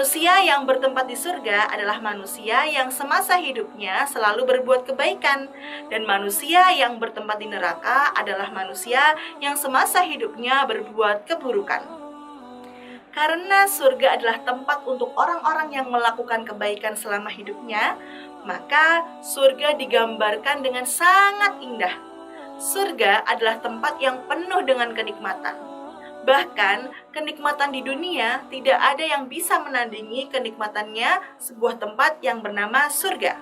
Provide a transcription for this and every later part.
Manusia yang bertempat di surga adalah manusia yang semasa hidupnya selalu berbuat kebaikan, dan manusia yang bertempat di neraka adalah manusia yang semasa hidupnya berbuat keburukan. Karena surga adalah tempat untuk orang-orang yang melakukan kebaikan selama hidupnya, maka surga digambarkan dengan sangat indah. Surga adalah tempat yang penuh dengan kenikmatan. Bahkan, kenikmatan di dunia tidak ada yang bisa menandingi kenikmatannya sebuah tempat yang bernama surga.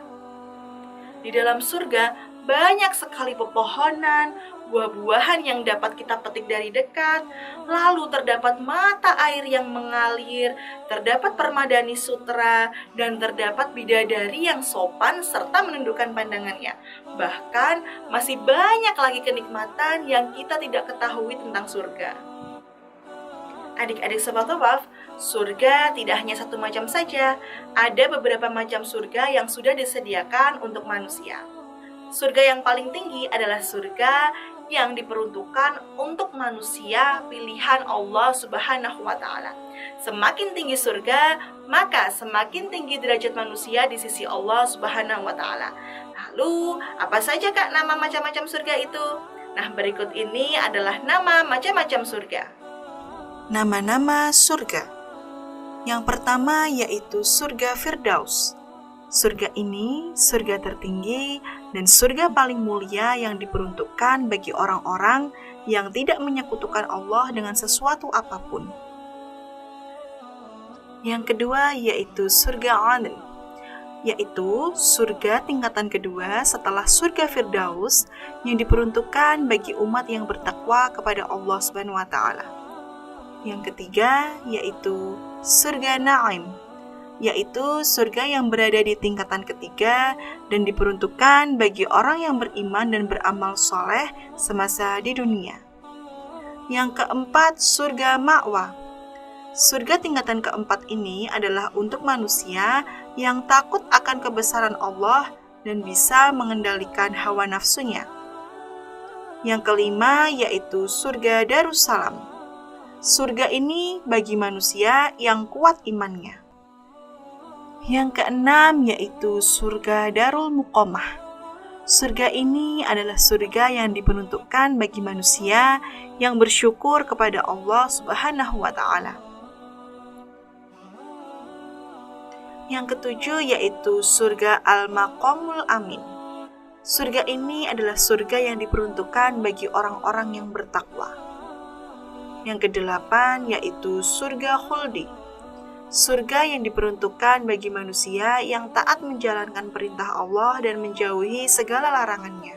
Di dalam surga, banyak sekali pepohonan, buah-buahan yang dapat kita petik dari dekat, lalu terdapat mata air yang mengalir, terdapat permadani sutra, dan terdapat bidadari yang sopan serta menundukkan pandangannya. Bahkan, masih banyak lagi kenikmatan yang kita tidak ketahui tentang surga. Adik-adik Sobat Tawaf, surga tidak hanya satu macam saja, ada beberapa macam surga yang sudah disediakan untuk manusia. Surga yang paling tinggi adalah surga yang diperuntukkan untuk manusia pilihan Allah Subhanahu wa Ta'ala. Semakin tinggi surga, maka semakin tinggi derajat manusia di sisi Allah Subhanahu wa Ta'ala. Lalu, apa saja Kak nama macam-macam surga itu? Nah, berikut ini adalah nama macam-macam surga. Nama-nama surga. Yang pertama yaitu surga Firdaus. Surga ini surga tertinggi dan surga paling mulia yang diperuntukkan bagi orang-orang yang tidak menyekutukan Allah dengan sesuatu apapun. Yang kedua yaitu surga Aden, yaitu surga tingkatan kedua setelah surga Firdaus yang diperuntukkan bagi umat yang bertakwa kepada Allah Subhanahu wa Ta'ala. Yang ketiga yaitu surga Naim, yaitu surga yang berada di tingkatan ketiga dan diperuntukkan bagi orang yang beriman dan beramal soleh semasa di dunia. Yang keempat surga Ma'wa. Surga tingkatan keempat ini adalah untuk manusia yang takut akan kebesaran Allah dan bisa mengendalikan hawa nafsunya. Yang kelima yaitu surga Darussalam. Surga ini bagi manusia yang kuat imannya. Yang keenam yaitu surga Darul Muqamah. Surga ini adalah surga yang diperuntukkan bagi manusia yang bersyukur kepada Allah Subhanahu wa Ta'ala. Yang ketujuh yaitu surga Al-Maqamul Amin. Surga ini adalah surga yang diperuntukkan bagi orang-orang yang bertakwa. Yang kedelapan yaitu surga Khuldi. Surga yang diperuntukkan bagi manusia yang taat menjalankan perintah Allah dan menjauhi segala larangannya.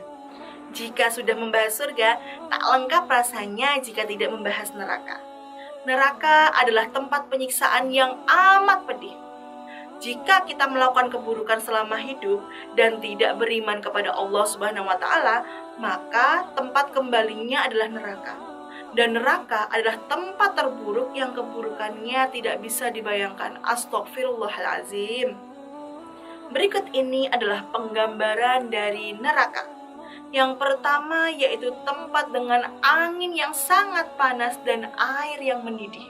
Jika sudah membahas surga, tak lengkap rasanya jika tidak membahas neraka. Neraka adalah tempat penyiksaan yang amat pedih. Jika kita melakukan keburukan selama hidup dan tidak beriman kepada Allah Subhanahu wa Ta'ala, maka tempat kembalinya adalah neraka. Dan neraka adalah tempat terburuk yang keburukannya tidak bisa dibayangkan. Astagfirullahalazim. Berikut ini adalah penggambaran dari neraka. Yang pertama yaitu tempat dengan angin yang sangat panas dan air yang mendidih.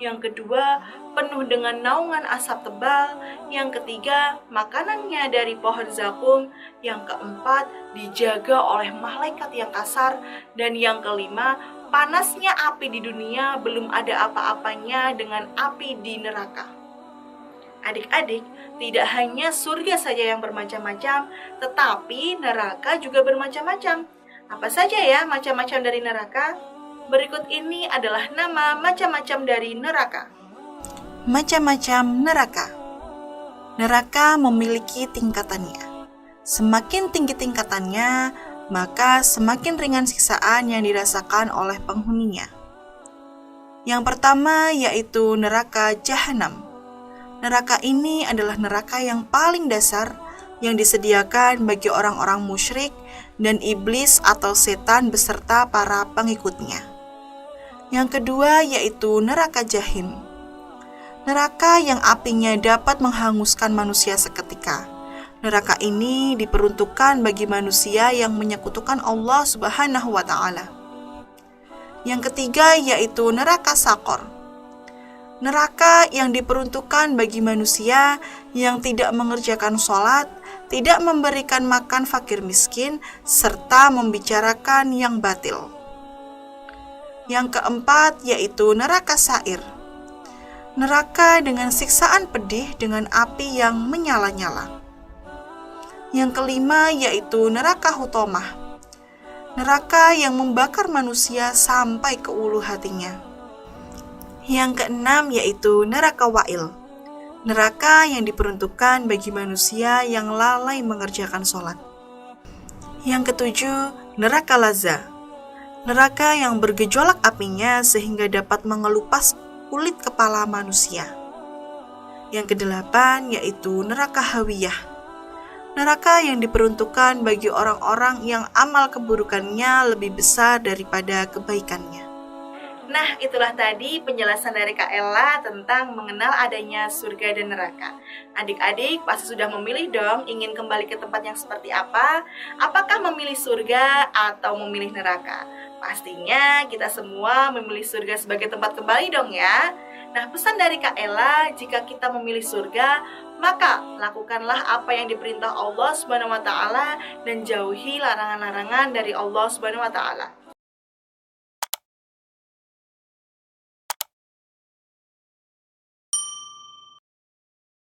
Yang kedua, penuh dengan naungan asap tebal. Yang ketiga, makanannya dari pohon zakum. Yang keempat, dijaga oleh malaikat yang kasar. Dan yang kelima, panasnya api di dunia belum ada apa-apanya dengan api di neraka. Adik-adik, tidak hanya surga saja yang bermacam-macam, tetapi neraka juga bermacam-macam. Apa saja ya macam-macam dari neraka? Berikut ini adalah nama macam-macam dari neraka. Macam-macam neraka. Neraka memiliki tingkatannya. Semakin tinggi tingkatannya, maka semakin ringan siksaan yang dirasakan oleh penghuninya. Yang pertama yaitu neraka Jahanam. Neraka ini adalah neraka yang paling dasar yang disediakan bagi orang-orang musyrik dan iblis atau setan beserta para pengikutnya. Yang kedua yaitu neraka Jahim. Neraka yang apinya dapat menghanguskan manusia seketika. Neraka ini diperuntukkan bagi manusia yang menyekutukan Allah Subhanahu wa Ta'ala. Yang ketiga yaitu neraka Sakor. Neraka yang diperuntukkan bagi manusia yang tidak mengerjakan sholat, tidak memberikan makan fakir miskin, serta membicarakan yang batil. Yang keempat yaitu neraka sa'ir. Neraka dengan siksaan pedih dengan api yang menyala-nyala. Yang kelima yaitu neraka hutomah. Neraka yang membakar manusia sampai ke ulu hatinya. Yang keenam yaitu neraka wa'il. Neraka yang diperuntukkan bagi manusia yang lalai mengerjakan sholat. Yang ketujuh, neraka lazza. Neraka yang bergejolak apinya sehingga dapat mengelupas kulit kepala manusia. Yang kedelapan yaitu neraka hawiyah. Neraka yang diperuntukkan bagi orang-orang yang amal keburukannya lebih besar daripada kebaikannya. Nah, itulah tadi penjelasan dari Kak Ella tentang mengenal adanya surga dan neraka. Adik-adik pasti sudah memilih dong ingin kembali ke tempat yang seperti apa? Apakah memilih surga atau memilih neraka? Pastinya kita semua memilih surga sebagai tempat kembali dong ya. Nah, pesan dari Kak Ella, jika kita memilih surga, maka lakukanlah apa yang diperintah Allah Subhanahu wa taala dan jauhi larangan-larangan dari Allah Subhanahu wa taala.